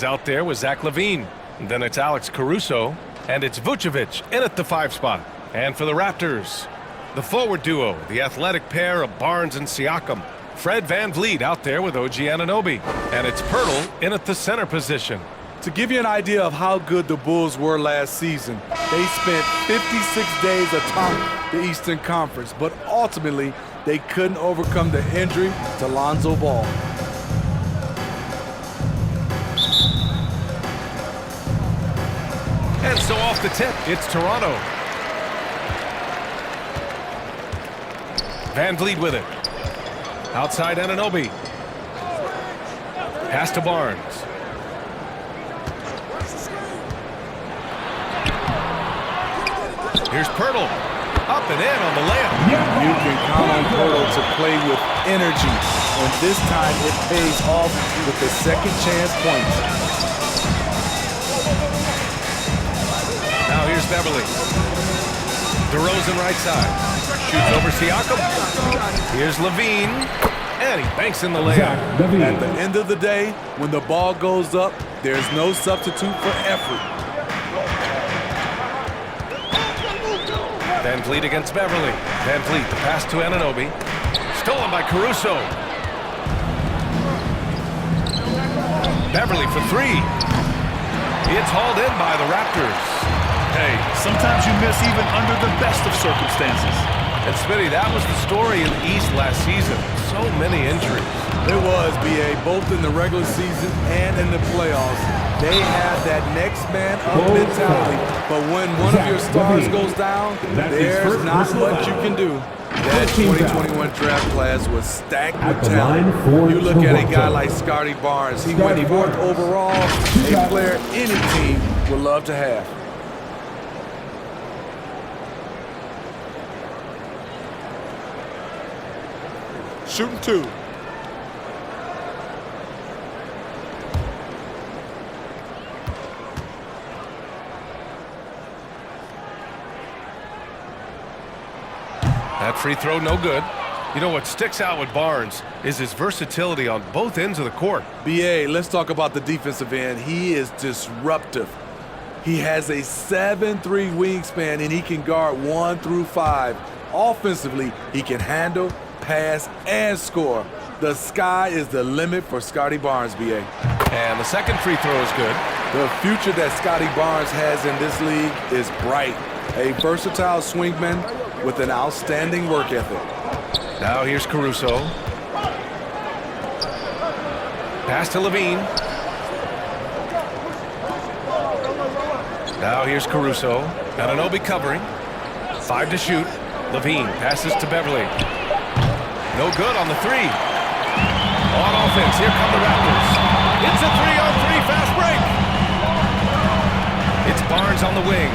Out there with Zach LaVine. And then it's Alex Caruso. And it's Vucevic in at the 5 spot. And for the Raptors, the forward duo, the athletic pair of Barnes and Siakam. Fred VanVleet out there with OG Anunoby. And it's Pirtle in at the center position. To give you an idea of how good the Bulls were last season, they spent 56 days atop the Eastern Conference, but ultimately they couldn't overcome the injury to Lonzo Ball. And so off the tip, it's Toronto. VanVleet with it. Outside Anunoby. Pass to Barnes. Here's Pirtle. Up and in on the layup. You can count on Pirtle to play with energy. And this time it pays off with the second chance points. Now here's Beverly. DeRozan right side. Shoots over Siakam. Here's LaVine. And he banks in the layup. At the end of the day, when the ball goes up, there's no substitute for effort. VanVleet against Beverly. VanVleet, the pass to Anunoby. Stolen by Caruso. Beverly for 3. It's hauled in by the Raptors. Hey, sometimes you miss even under the best of circumstances. And Smitty, that was the story in the East last season. So many injuries. It was, B.A., both in the regular season and in the playoffs. They have that next man up mentality. But when one of your stars goes down, there's not much you can do. That 2021 draft class was stacked with talent. You look at a guy like Scotty Barnes. He went 4th overall, a player any team would love to have. Shooting 2. That free throw, no good. You know what sticks out with Barnes is his versatility on both ends of the court. B.A., let's talk about the defensive end. He is disruptive. He has a 7'3" wingspan, and he can guard 1 through 5. Offensively, he can handle, pass, and score. The sky is the limit for Scotty Barnes, B.A. And the second free throw is good. The future that Scotty Barnes has in this league is bright. A versatile swingman with an outstanding work ethic. Now here's Caruso. Pass to LaVine. Now here's Caruso. Anunoby covering. 5 to shoot. LaVine passes to Beverly. No good on the 3. On offense, here come the Raptors. It's a 3-on-3 fast break. It's Barnes on the wing.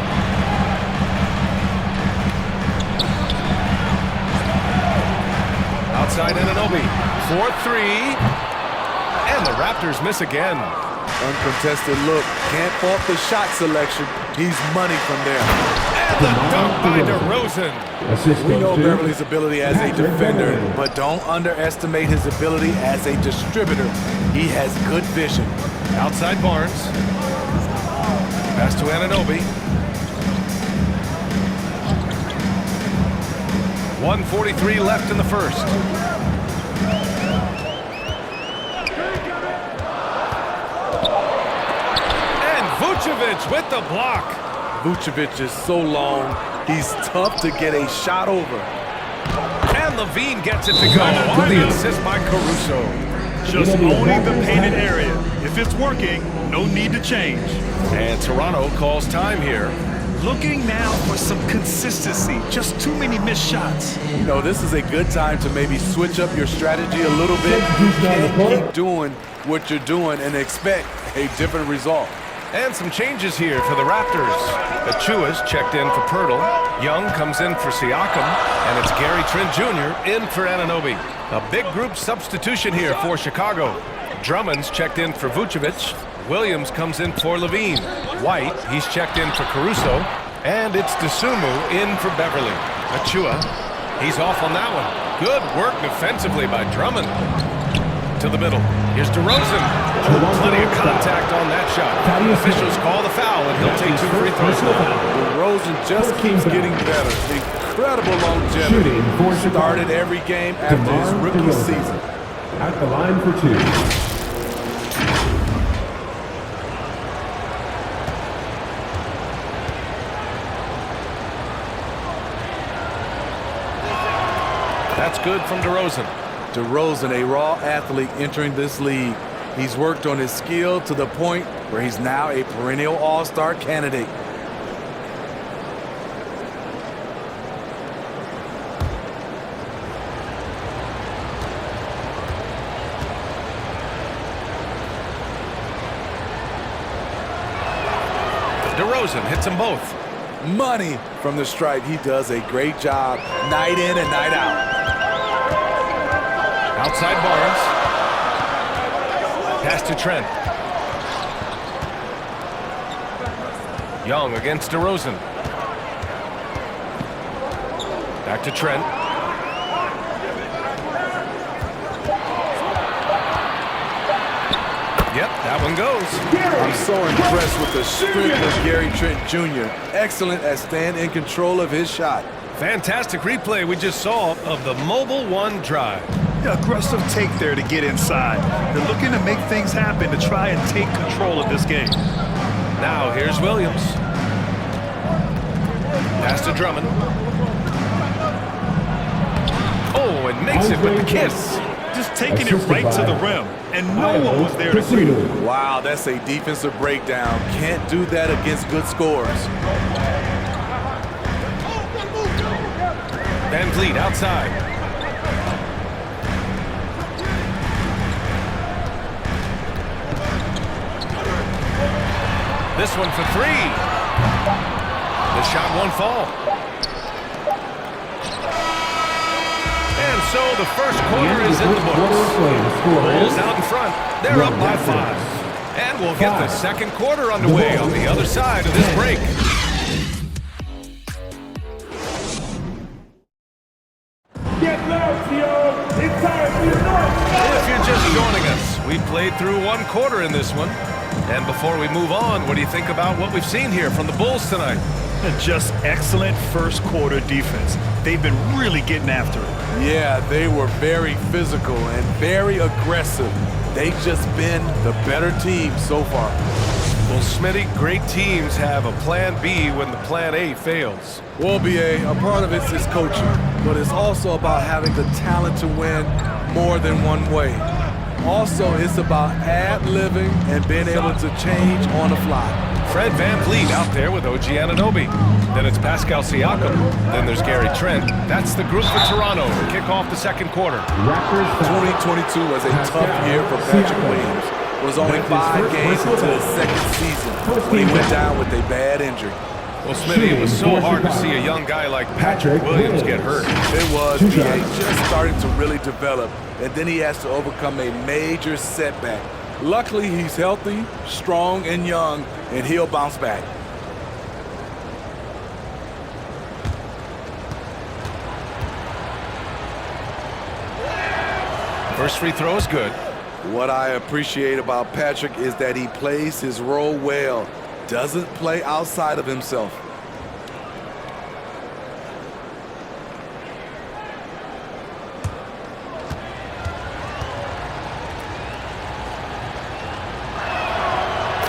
Outside Anunoby. 4-3. And the Raptors miss again. Uncontested look. Can't fault the shot selection. He's money from there. And the dunk by DeRozan. We know Beverly's ability as a defender, but don't underestimate his ability as a distributor. He has good vision. Outside Barnes. Pass to Anunoby. 1:43 left in the first. And Vucevic with the block. Vucevic is so long, he's tough to get a shot over. And LaVine gets it to go. On the assist by Caruso. Just owning the painted area. If it's working, no need to change. And Toronto calls time here. Looking now for some consistency. Just too many missed shots. You know, this is a good time to maybe switch up your strategy a little bit. You can't keep doing what you're doing and expect a different result. And some changes here for the Raptors. Achua's checked in for Pirtle. Young comes in for Siakam. And it's Gary Trent Jr. in for Anunoby. A big group substitution here for Chicago. Drummond's checked in for Vucevic. Williams comes in for LaVine. White, he's checked in for Caruso. And it's Dosunmu in for Beverly. Achua, he's off on that one. Good work defensively by Drummond. to the middle. Here's DeRozan. Plenty of contact on that shot. Officials call the foul, and he'll take 2 free throws now. DeRozan just keeps getting better. Incredible longevity. Started every game after his rookie season. At the line for 2. That's good from DeRozan. DeRozan, a raw athlete entering this league. He's worked on his skill to the point where he's now a perennial all-star candidate. DeRozan hits them both. Money from the stripe. He does a great job night in and night out. Outside Barnes. Pass to Trent. Young against DeRozan. Back to Trent. Yep, that one goes. I'm so impressed with the strength of Gary Trent Jr. Excellent at staying in control of his shot. Fantastic replay we just saw of the mobile 1 drive. Yeah, aggressive take there to get inside. They're looking to make things happen to try and take control of this game. Now here's Williams. Pass to Drummond. Oh, and makes it with the kiss. Just taking it right to the rim, and no one was there to greet him. Wow, that's a defensive breakdown. Can't do that against good scorers. Van Vliet outside. This one for 3. The shot won't fall. And so the first quarter is in the books. Bulls out in front. They're up by 5. And we'll get the second quarter underway on the other side of this break. If you're just joining us, we've played through 1 quarter in this one. And before we move on, what do you think about what we've seen here from the Bulls tonight? Just excellent first quarter defense. They've been really getting after it. Yeah, they were very physical and very aggressive. They've just been the better team so far. Well, Smitty, great teams have a plan B when the plan A fails. Well, BA, a part of it is coaching, but it's also about having the talent to win more than one way. Also, it's about ad-libbing and being able to change on the fly. Fred Van Vliet out there with OG Anunoby. Then it's Pascal Siakam. Then there's Gary Trent. That's the group for Toronto to kick off the second quarter. 2022 was a tough year for Patrick Williams. It was only 5 games into his second season when he went down with a bad injury. Well, Smitty, it was so hard to see a young guy like Patrick Williams get hurt. It was. He just started to really develop, and then he has to overcome a major setback. Luckily, he's healthy, strong, and young, and he'll bounce back. First free throw is good. What I appreciate about Patrick is that he plays his role well, doesn't play outside of himself.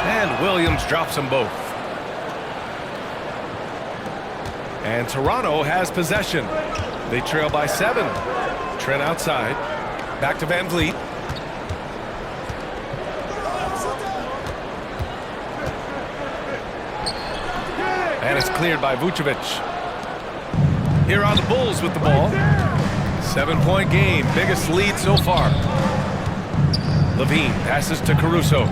And Williams drops them both. And Toronto has possession. They trail by 7. Trent outside. Back to Van Vliet. And it's cleared by Vucevic. Here are the Bulls with the ball. 7-point game, biggest lead so far. Levine passes to Caruso.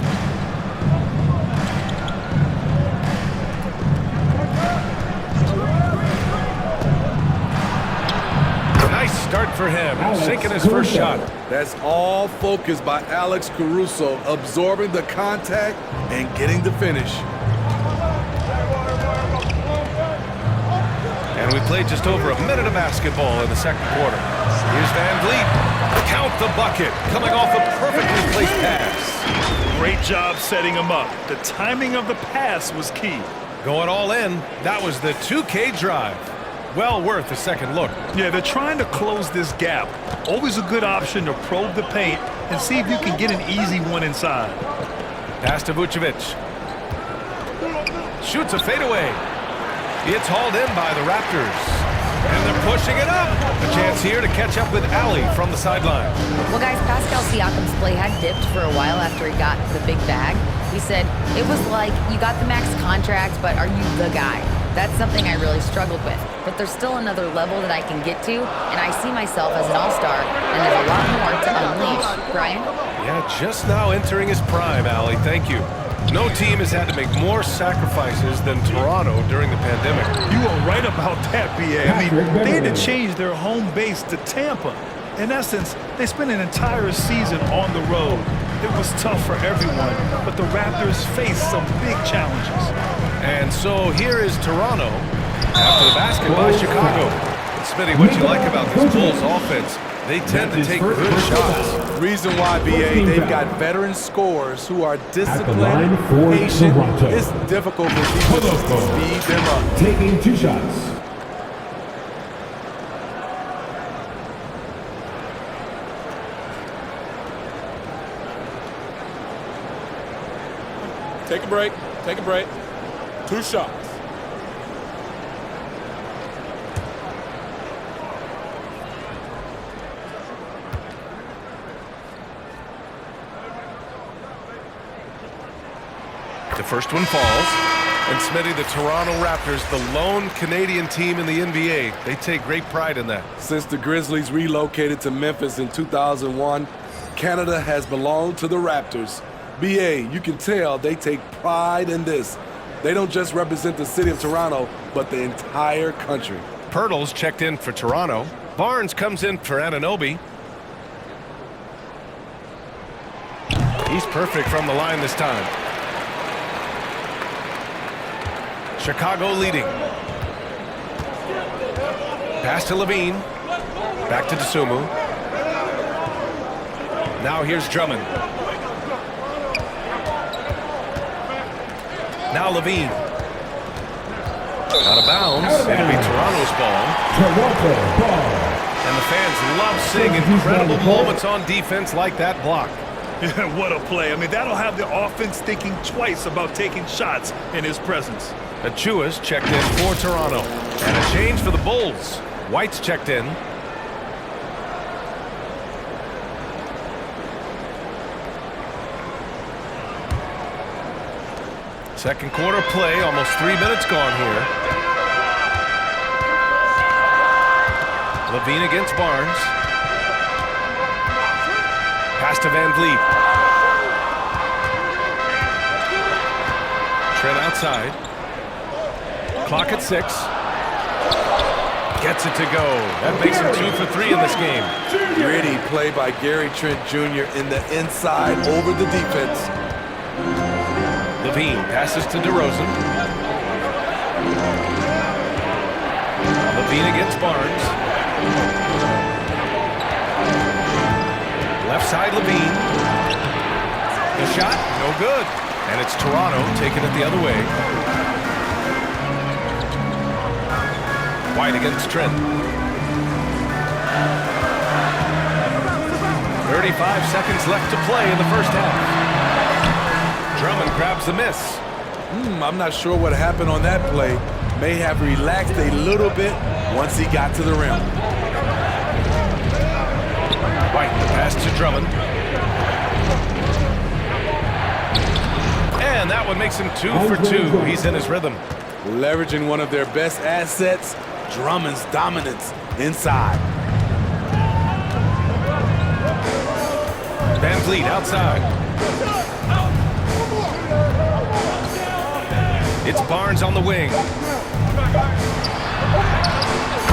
Nice start for him, sinking his first shot. That's all focused by Alex Caruso, absorbing the contact and getting the finish. And we played just over a minute of basketball in the second quarter. Here's Van Vliet. Count the bucket, coming off a perfectly placed pass. Great job setting him up. The timing of the pass was key. Going all in, that was the 2K drive. Well worth a second look. Yeah, they're trying to close this gap. Always a good option to probe the paint and see if you can get an easy one inside. Pass to Vucevic. Shoots a fadeaway. It's hauled in by the Raptors. And they're pushing it up. A chance here to catch up with Ali from the sideline. Well, guys, Pascal Siakam's play had dipped for a while after he got the big bag. He said, it was like, you got the max contract, but are you the guy? That's something I really struggled with. But there's still another level that I can get to, and I see myself as an all-star, and there's a lot more to unleash. Brian? Yeah, just now entering his prime, Ali. Thank you. No team has had to make more sacrifices than Toronto during the pandemic. You are right about that, B.A. I mean, they had to change their home base to Tampa. In essence, they spent an entire season on the road. It was tough for everyone, but the Raptors faced some big challenges. And so here is Toronto after the basket by Chicago. And Smitty, what you like about this Bulls offense? They tend to take good shots. Reason why, BA, they've got veteran scorers who are disciplined, line for patient. Toronto. It's difficult for defenses to speed them up. Taking 2 shots. Take a break. Take a break. 2 shots. The first one falls. And Smitty, the Toronto Raptors, the lone Canadian team in the NBA, they take great pride in that. Since the Grizzlies relocated to Memphis in 2001, Canada has belonged to the Raptors. BA, you can tell they take pride in this. They don't just represent the city of Toronto, but the entire country. Pirtle's checked in for Toronto. Barnes comes in for Anunoby. He's perfect from the line this time. Chicago leading. Pass to Levine. Back to Dosunmu. Now here's Drummond. Now Levine. Out of bounds. It'll be Toronto's ball. Toronto ball. And the fans love seeing incredible moments on defense like that block. Yeah, what a play. I mean, that'll have the offense thinking twice about taking shots in his presence. Achua's checked in for Toronto. And a change for the Bulls. White's checked in. Second quarter play, almost 3 minutes gone here. Levine against Barnes. Pass to Van Vliet. Trent outside. Clock at 6. Gets it to go. That makes him 2 for 3 in this game. Gritty play by Gary Trent Jr. in the inside over the defense. Levine passes to DeRozan. Levine against Barnes. Left side Levine. The shot, no good. And it's Toronto taking it the other way. White against Trent. 35 seconds left to play in the first half. Drummond grabs the miss. I'm not sure what happened on that play. May have relaxed a little bit once he got to the rim. White, the pass to Drummond. And that one makes him 2 for 2. He's in his rhythm. Leveraging one of their best assets, Drummond's dominance inside. Van Vliet outside. It's Barnes on the wing.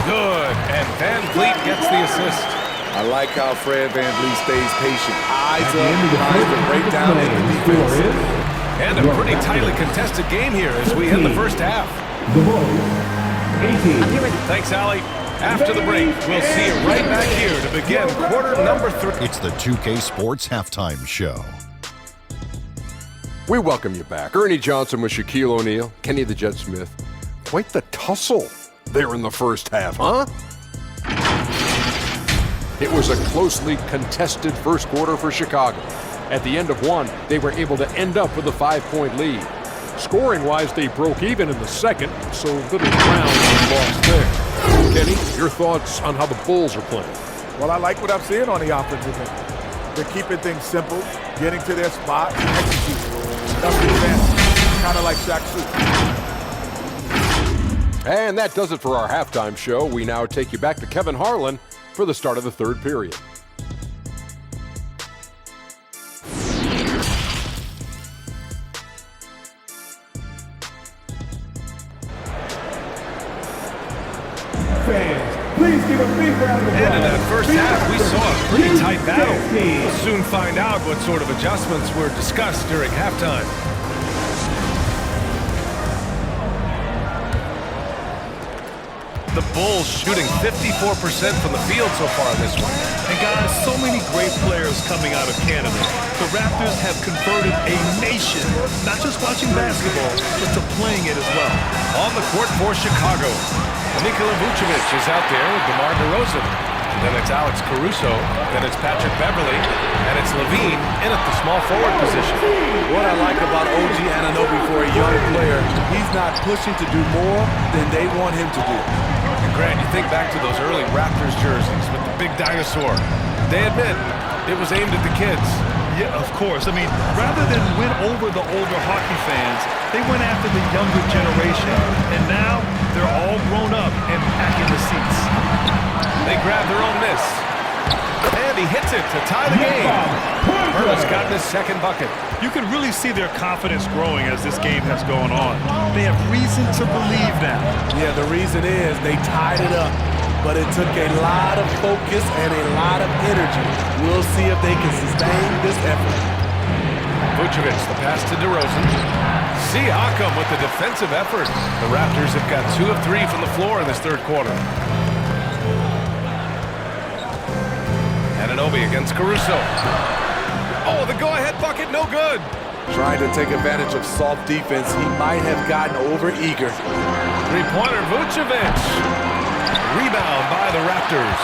Good, and Van Vliet gets the assist. I like how Fred Van Vliet stays patient. Eyes up, tries to break down in the defense. And a pretty tightly contested game here as we end the first half. The Bulls, 18. Thanks, Allie. After the break, we'll see you right back here to begin quarter number 3. It's the 2K Sports Halftime Show. We welcome you back. Ernie Johnson with Shaquille O'Neal, Kenny the Jet Smith. Quite the tussle there in the first half, huh? It was a closely contested first quarter for Chicago. At the end of one, they were able to end up with a 5-point lead. Scoring-wise, they broke even in the second, so little ground was lost there. Kenny, your thoughts on how the Bulls are playing? Well, I like what I'm seeing on the offensive end. They're keeping things simple, getting to their spot, and executing. Nothing fancy, kind of like Shaq's shoot. And that does it for our halftime show. We now take you back to Kevin Harlan for the start of the third period. Fans, please give a big round of applause. And in that first half, we saw a pretty tight battle. We'll soon find out what sort of adjustments were discussed during halftime. The Bulls shooting 54% from the field so far in this one. And guys, so many great players coming out of Canada. The Raptors have converted a nation, not just watching basketball, but to playing it as well. On the court for Chicago, Nikola Vucevic is out there with DeMar DeRozan. Then it's Alex Caruso, then it's Patrick Beverley, and it's Levine in at the small forward position. What I like about OG Anunoby for a young player, he's not pushing to do more than they want him to do. And Grant, you think back to those early Raptors jerseys with the big dinosaur. They admit it was aimed at the kids. Yeah, of course. I mean, rather than win over the older hockey fans, they went after the younger generation. And now they're all grown up and packing the seats. They grab their own miss. And he hits it to tie the game. Herbert's gotten his second bucket. You can really see their confidence growing as this game has gone on. They have reason to believe now. Yeah, the reason is they tied it up, but it took a lot of focus and a lot of energy. We'll see if they can sustain this effort. Vucevic, the pass to DeRozan. Siakam with the defensive effort. The Raptors have got 2 of 3 from the floor in this third quarter. Anunoby against Caruso. Oh, the go-ahead bucket, no good. Trying to take advantage of soft defense, he might have gotten over-eager. Three-pointer, Vucevic. Rebound by the Raptors.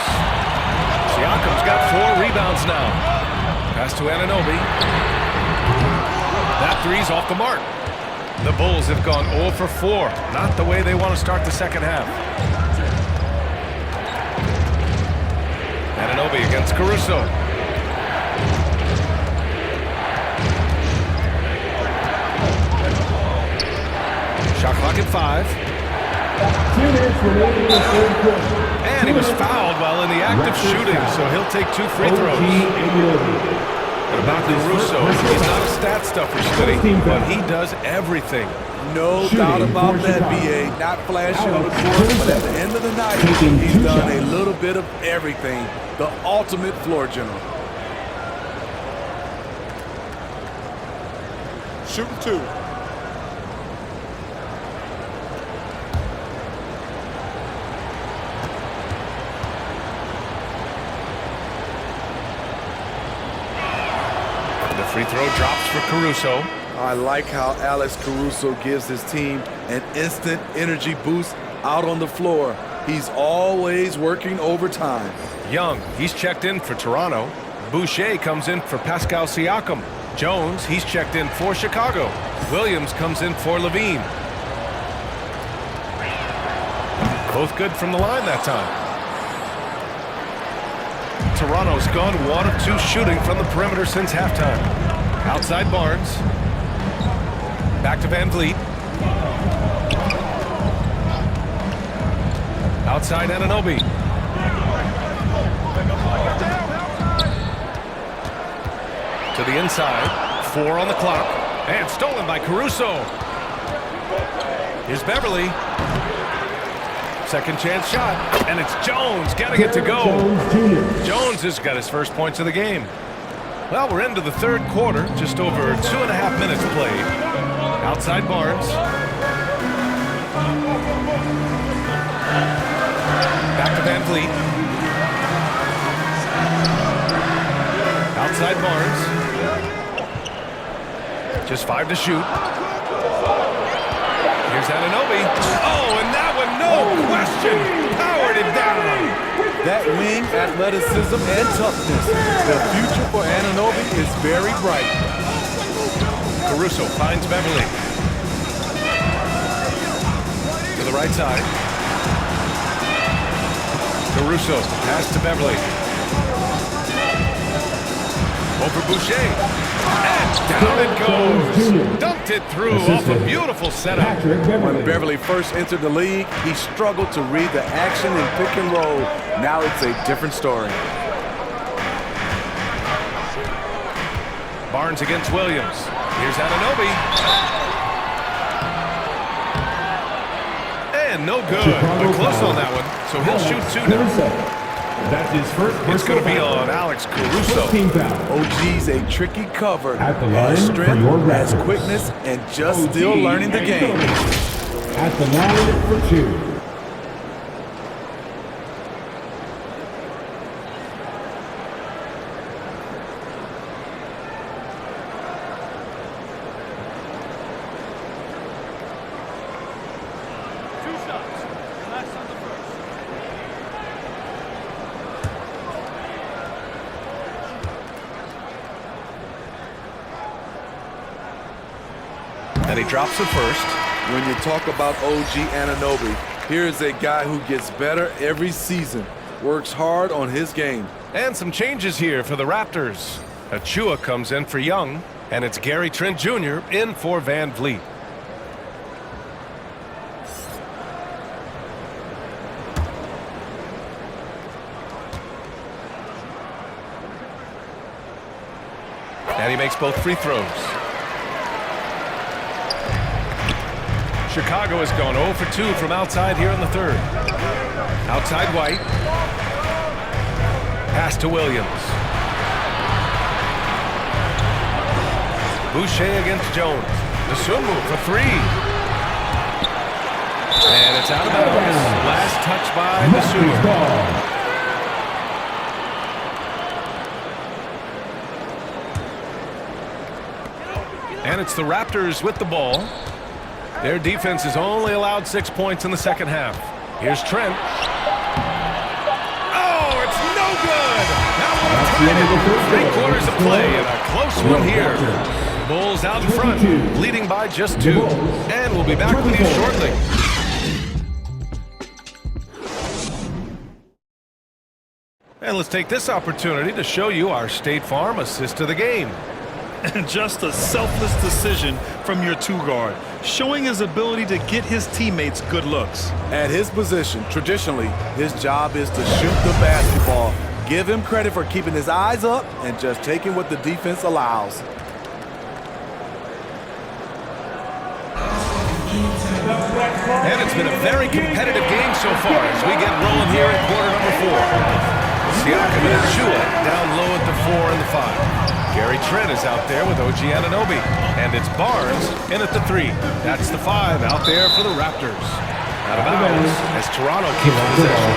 Siakam's got 4 rebounds now. Pass to Anunoby. That three's off the mark. The Bulls have gone 0 for 4. Not the way they want to start the second half. Anunoby against Caruso. Shot clock at 5. 2 minutes remaining in the third quarter. And he was fouled while in the act of shooting, so he'll take 2 free throws. What about Caruso? He's not a stat stuffer, Smitty, but he does everything. No doubt about that, BA. Not flashy on the court, but at the end of the night, he's done a little bit of everything. The ultimate floor general. Shooting 2. The free throw drops for Caruso. I like how Alex Caruso gives his team an instant energy boost out on the floor. He's always working overtime. Young, he's checked in for Toronto. Boucher comes in for Pascal Siakam. Jones, he's checked in for Chicago. Williams comes in for Levine. Both good from the line that time. Toronto's gone 1 of 2 shooting from the perimeter since halftime. Outside Barnes. Back to Van Vliet. Outside Anunoby. To the inside. 4 on the clock. And stolen by Caruso. Here's Beverley. Second chance shot. And it's Jones getting it to go. Jones has got his first points of the game. Well, we're into the third quarter. Just over 2.5 minutes played. Outside Barnes. Back to Van Vliet. Outside Barnes. Just 5 to shoot. Here's Anunoby. Oh, and that one, no question, powered it down. That wing athleticism and toughness. The future for Anunoby is very bright. Caruso finds Beverly. To the right side. Caruso pass to Beverly. Over Boucher. And down it goes. Dumped it through off a beautiful setup. When Beverly first entered the league, he struggled to read the action in pick and roll. Now it's a different story. Barnes against Williams. Here's Anunoby. And no good. But close on that one. So he'll shoot 2 now. That's his first. It's going to be on Alex Caruso. OG's a tricky cover. At the line Has for strength, your has Raptors. quickness, and just still learning the game. At the line for 2. And he drops it first. When you talk about OG Anunoby, here's a guy who gets better every season, works hard on his game. And some changes here for the Raptors. Achua comes in for Young, and it's Gary Trent Jr. in for Van Vliet. And he makes both free throws. Chicago has gone 0 for 2 from outside here in the third. Outside White. Pass to Williams. Boucher against Jones. The Sumu for 3. And it's out of bounds. Last touch by the Sumu. And it's the Raptors with the ball. Their defense has only allowed 6 points in the second half. Here's Trent. Oh, it's no good! That one tied it. 3 quarters of play and a close one here. Bulls out in front, leading by just 2. And we'll be back with you shortly. And let's take this opportunity to show you our State Farm assist of the game. And just a selfless decision from your 2-guard, showing his ability to get his teammates good looks. At his position, traditionally, his job is to shoot the basketball. Give him credit for keeping his eyes up and just taking what the defense allows. And it's been a very competitive game so far as we get rolling here in quarter number 4. Siakam and Achua down low at the 4 and the 5. Gary Trent is out there with OG Anunoby. And it's Barnes in at the 3. That's the 5 out there for the Raptors. Out of bounds as Toronto keeps possession.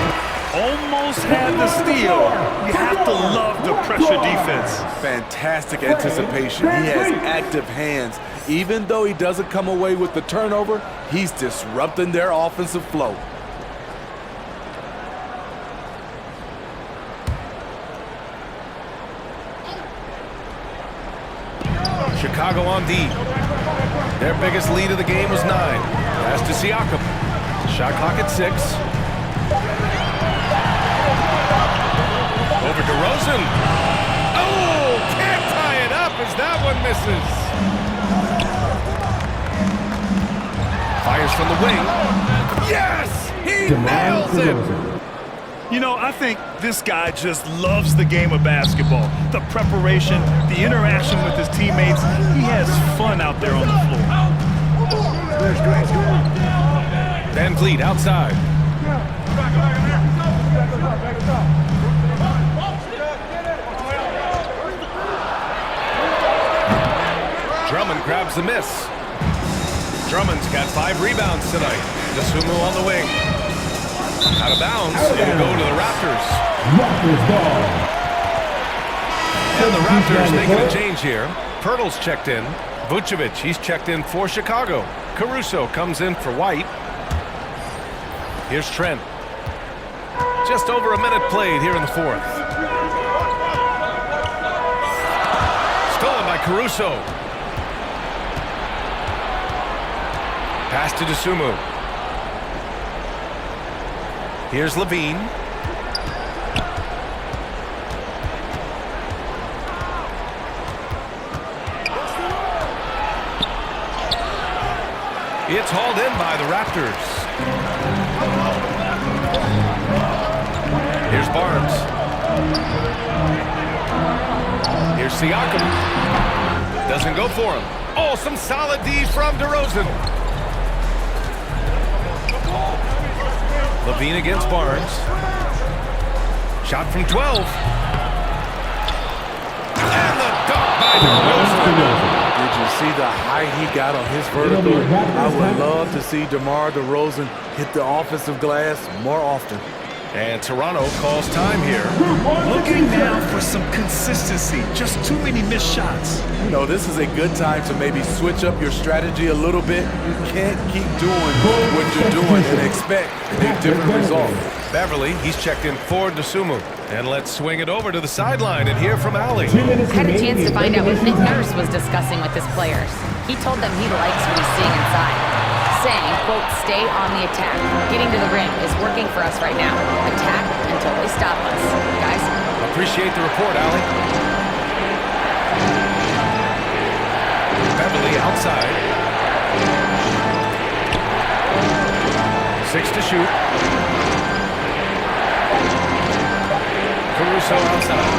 Almost had the steal. You have to love the pressure defense. Fantastic anticipation. He has active hands. Even though he doesn't come away with the turnover, he's disrupting their offensive flow. Chicago on D. Their biggest lead of the game was 9. Pass to Siakam. Shot clock at 6. Over to Rosen. Oh, can't tie it up as that one misses. Fires from the wing. Yes! He nails it! You know, I think this guy just loves the game of basketball. The preparation, the interaction with his teammates. He has fun out there on the floor. Van Vliet outside. Drummond grabs the miss. Drummond's got 5 rebounds tonight. DeSumo on the wing. Out of bounds. It'll go to the Raptors. Raptors ball. And the Raptors making a change here. Pirtle's checked in. Vucevic, he's checked in for Chicago. Caruso comes in for White. Here's Trent. Just over a minute played here in the fourth. Stolen by Caruso. Pass to Dosunmu. Here's Levine. It's hauled in by the Raptors. Here's Barnes. Here's Siakam. Doesn't go for him. Oh, some solid D from DeRozan. Levine against Barnes. Shot from 12. And the dunk by DeRozan. Did you see the height he got on his vertical? I would love to see DeMar DeRozan hit the offensive glass more often. And Toronto calls time here. Looking now for some consistency. Just too many missed shots. You know, this is a good time to maybe switch up your strategy a little bit. You can't keep doing what you're doing and expect a different result. Beverly, he's checked in for Dosunmu. And let's swing it over to the sideline and hear from Allie. I had a chance to find out what Nick Nurse was discussing with his players. He told them he likes what he's seeing inside, saying, quote, stay on the attack. Getting to the rim is working for us right now. Attack until they stop us. Guys? Appreciate the report, Allie. Beverly outside. 6 to shoot. Caruso outside.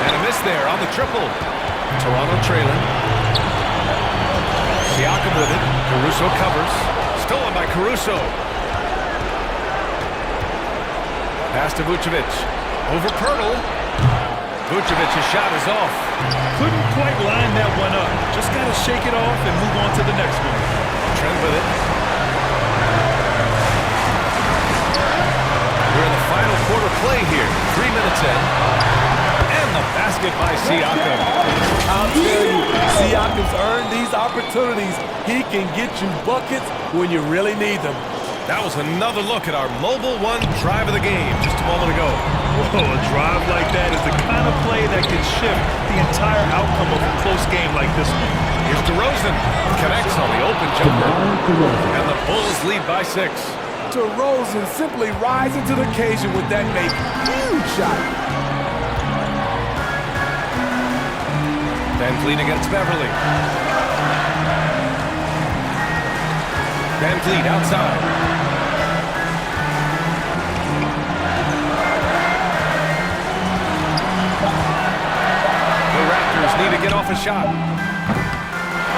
And a miss there on the triple. Toronto trailing. Siakam with it. Caruso covers. Stolen by Caruso. Pass to Vucevic. Over Pirtle. Vucevic's shot is off. Couldn't quite line that one up. Just got to shake it off and move on to the next one. Trent with it. We're in the final quarter play here. 3 minutes in. And the basket by Siakam. I'll tell you, Siakam's earned these opportunities. He can get you buckets when you really need them. That was another look at our Mobile One drive of the game just a moment ago. Whoa, a drive like that is the kind of play that can shift the entire outcome of a close game like this one. Here's DeRozan. Connects on the open jumper. And the Bulls lead by 6. DeRozan simply rising to the occasion with that make huge shot. Van Vliet against Beverly. Van Vliet outside. The Raptors need to get off a shot.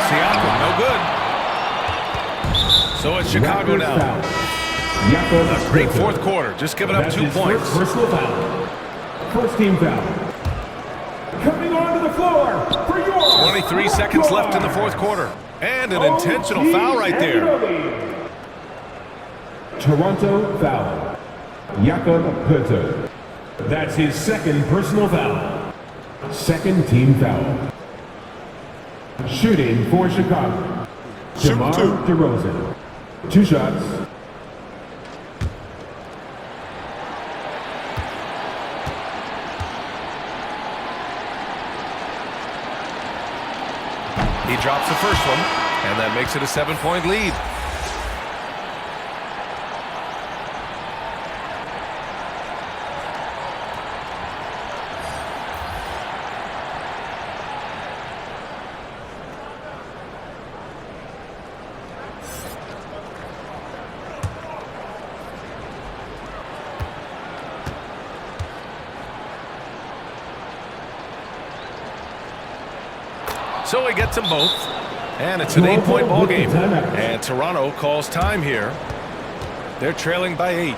Siakam, no good. So it's Chicago now. A great fourth quarter, just giving up 2 points. Personal foul. First team foul. Coming onto the floor for your 23 seconds left in the fourth quarter. And an intentional foul right there. Toronto foul. Jakob Poeltl. That's his second personal foul. Second team foul. Shooting for Chicago. DeMar DeRozan. 2 shots. He drops the first one, and that makes it a 7-point lead. So he gets them both, and it's an 8-point ball game. And Toronto calls time here. They're trailing by 8.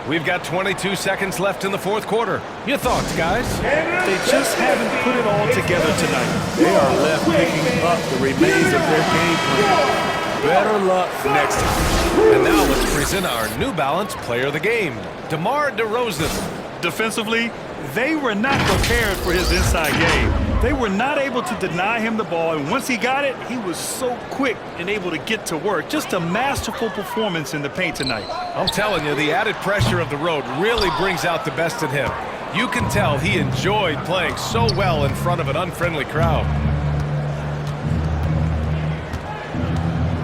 We've got 22 seconds left in the fourth quarter. Your thoughts, guys? They just haven't put it all together tonight. They are left picking up the remains of their game plan. Better luck next time. And now let's present our New Balance Player of the Game, DeMar DeRozan. Defensively, they were not prepared for his inside game. They were not able to deny him the ball, and once he got it, he was so quick and able to get to work. Just a masterful performance in the paint tonight. I'm telling you, the added pressure of the road really brings out the best in him. You can tell he enjoyed playing so well in front of an unfriendly crowd.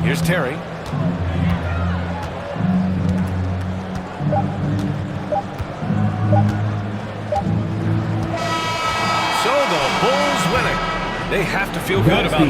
Here's Terry. So the Bulls winning. They have to feel good about this.